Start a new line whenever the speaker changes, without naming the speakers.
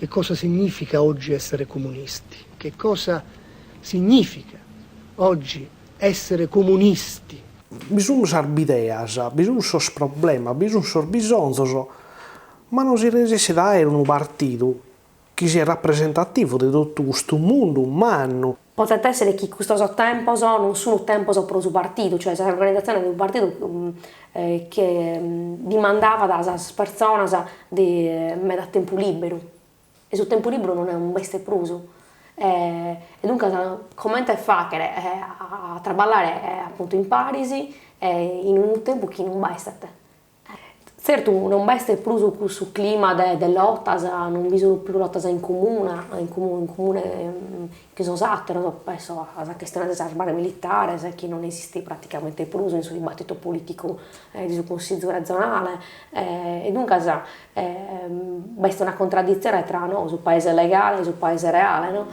che cosa significa oggi essere comunisti, che cosa significa oggi essere comunisti.
Bisogna usare ideas, bisogna usare problemi, bisogna usare bisogni, ma non si riesce a avere un partito che sia rappresentativo di tutto questo mondo umano.
Potrebbe essere che questo tempo non sono tempo per il partito, cioè l'organizzazione di un partito che demandava dalle persone di mettere tempo libero. E sul tempo libero non è un beste pruso. E dunque come fa a lavorare appunto in Parisi in un tempo che non basta. Certo, non basta più sul clima dell'lotta, non bisogna più lotta in comune che sono usate, penso alla questione dell'armata militare, che non esiste praticamente più nel suo dibattito politico del Consiglio regionale, e dunque basta una contraddizione tra sul paese legale e sul paese reale. No?